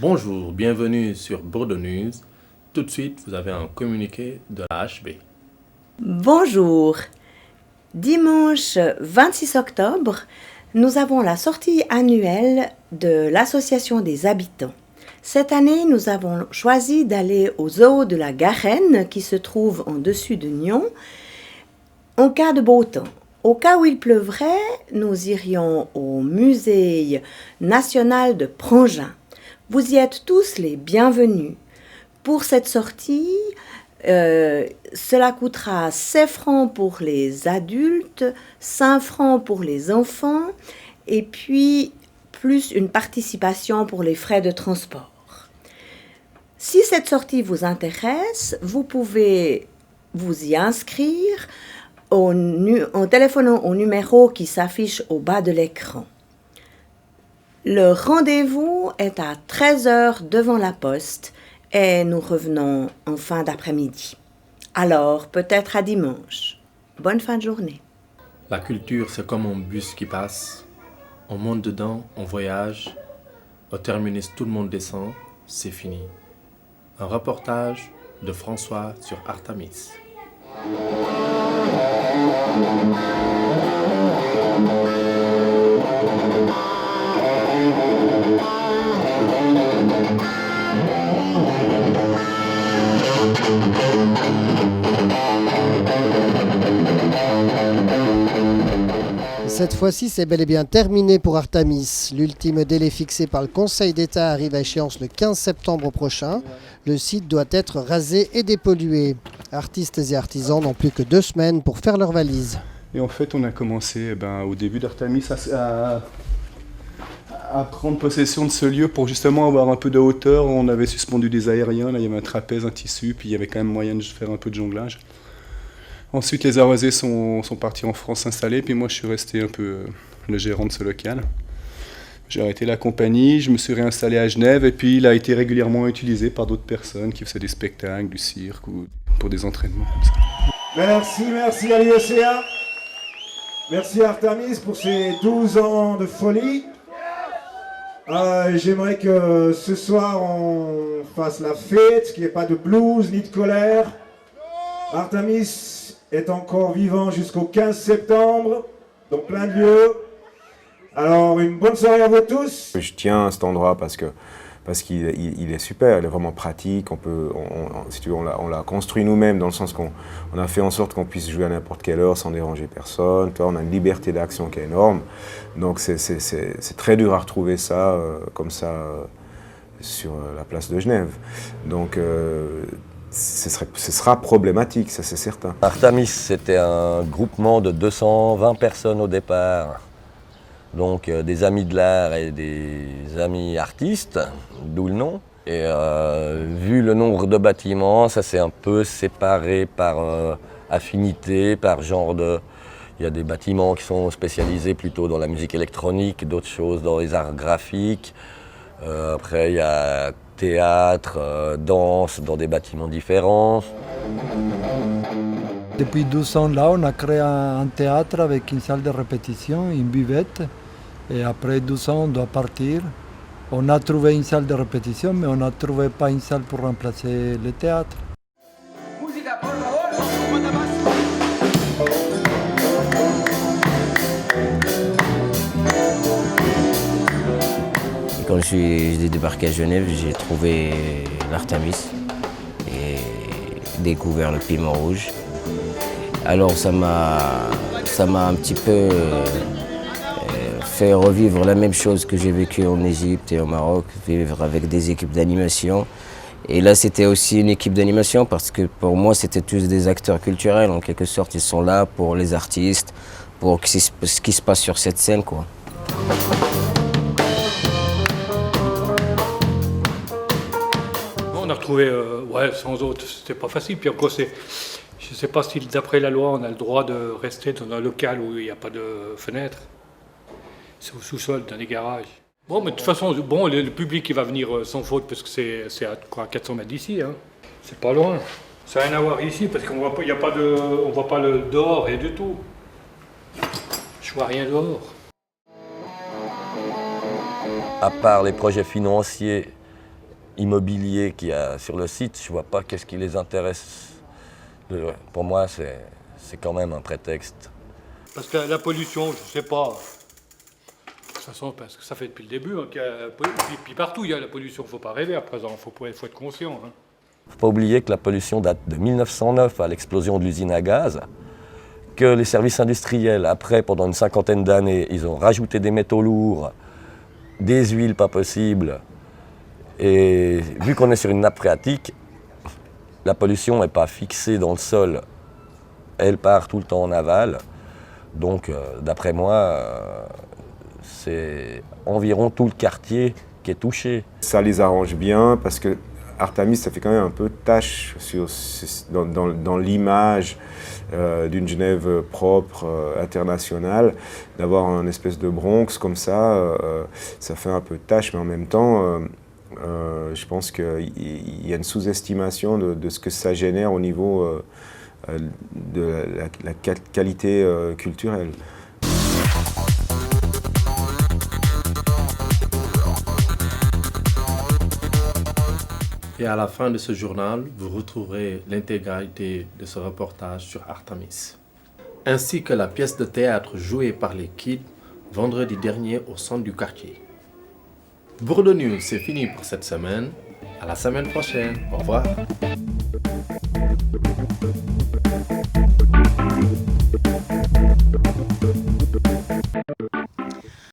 Bonjour, bienvenue sur Bordeaux News. Tout de suite, vous avez un communiqué de la HB. Bonjour. Dimanche 26 octobre, nous avons la sortie annuelle de l'Association des habitants. Cette année, nous avons choisi d'aller au zoo de la Garenne qui se trouve en dessus de Nyon en cas de beau temps. Au cas où il pleuvrait, nous irions au musée national de Prangin. Vous y êtes tous les bienvenus. Pour cette sortie, cela coûtera 7 francs pour les adultes, 5 francs pour les enfants et puis plus une participation pour les frais de transport. Si cette sortie vous intéresse, vous pouvez vous y inscrire en téléphonant au numéro qui s'affiche au bas de l'écran. Le rendez-vous est à 13h devant la poste et nous revenons en fin d'après-midi. Alors, peut-être à dimanche. Bonne fin de journée. La culture, c'est comme un bus qui passe. On monte dedans, on voyage. Au terminus, tout le monde descend. C'est fini. Un reportage de François sur Artamis. Cette fois-ci, c'est bel et bien terminé pour Artamis. L'ultime délai fixé par le Conseil d'État arrive à échéance le 15 septembre prochain. Le site doit être rasé et dépollué. Artistes et artisans n'ont plus que 2 semaines pour faire leurs valises. Et en fait, on a commencé au début d'Artamis à prendre possession de ce lieu pour justement avoir un peu de hauteur. On avait suspendu des aériens, là il y avait un trapèze, un tissu, puis il y avait quand même moyen de faire un peu de jonglage. Ensuite, les arrosés sont partis en France s'installer, puis moi je suis resté un peu le gérant de ce local. J'ai arrêté la compagnie, je me suis réinstallé à Genève, et puis il a été régulièrement utilisé par d'autres personnes qui faisaient des spectacles, du cirque ou pour des entraînements comme ça. Merci à l'IECA, merci à Artamis pour ces 12 ans de folie. J'aimerais que ce soir on fasse la fête, qu'il n'y ait pas de blues ni de colère. Artamis est encore vivant jusqu'au 15 septembre, dans plein de lieux. Alors, une bonne soirée à vous tous. Je tiens à cet endroit parce qu'il est super, il est vraiment pratique. On l'a construit nous-mêmes dans le sens qu'on a fait en sorte qu'on puisse jouer à n'importe quelle heure sans déranger personne. On a une liberté d'action qui est énorme. Donc c'est très dur à retrouver ça comme ça sur la place de Genève. Donc ce sera problématique, ça c'est certain. Artamis, c'était un groupement de 220 personnes au départ. Donc des amis de l'art et des amis artistes, d'où le nom. Et vu le nombre de bâtiments, ça s'est un peu séparé par affinité, par genre de... Il y a des bâtiments qui sont spécialisés plutôt dans la musique électronique, d'autres choses dans les arts graphiques. Après, il y a théâtre, danse, dans des bâtiments différents. Depuis 12 ans, là, on a créé un théâtre avec une salle de répétition, une buvette. Et après 12 ans, on doit partir. On a trouvé une salle de répétition, mais on n'a trouvé pas une salle pour remplacer le théâtre. Quand j'ai débarqué à Genève, j'ai trouvé l'Artamis et découvert le piment rouge. Alors ça m'a un petit peu fait revivre la même chose que j'ai vécu en Égypte et au Maroc, vivre avec des équipes d'animation. Et là, c'était aussi une équipe d'animation parce que pour moi, c'était tous des acteurs culturels. En quelque sorte, ils sont là pour les artistes, pour ce qui se passe sur cette scène, quoi. On a retrouvé, sans autre, c'était pas facile. Puis encore, je ne sais pas si d'après la loi, on a le droit de rester dans un local où il n'y a pas de fenêtre. C'est au sous-sol, dans les garages. Bon, mais de toute façon, bon, le public il va venir sans faute parce que c'est à quoi, 400 mètres d'ici. Hein. C'est pas loin. Ça n'a rien à voir ici parce qu'on voit pas, on voit pas le dehors et du tout. Je vois rien dehors. À part les projets financiers, immobiliers qu'il y a sur le site, je vois pas qu'est-ce qui les intéresse. Pour moi, c'est quand même un prétexte. Parce que la pollution, je sais pas. De toute façon, parce que ça fait depuis le début, hein, puis partout il y a la pollution. Faut pas rêver à présent, faut être conscient. Hein. Faut pas oublier que la pollution date de 1909 à l'explosion de l'usine à gaz, que les services industriels, après, pendant une cinquantaine d'années, ils ont rajouté des métaux lourds, des huiles pas possibles. Et vu qu'on est sur une nappe phréatique, la pollution n'est pas fixée dans le sol, elle part tout le temps en aval. Donc, d'après moi, c'est environ tout le quartier qui est touché. Ça les arrange bien parce que Artamis, ça fait quand même un peu tache dans l'image d'une Genève propre, internationale. D'avoir un espèce de Bronx comme ça, ça fait un peu tache, mais en même temps, je pense qu'il y a une sous-estimation de ce que ça génère au niveau de la qualité culturelle. Et à la fin de ce journal, vous retrouverez l'intégralité de ce reportage sur Artamis, ainsi que la pièce de théâtre jouée par les Kids vendredi dernier au centre du quartier. Bordeaux News, c'est fini pour cette semaine. À la semaine prochaine. Au revoir.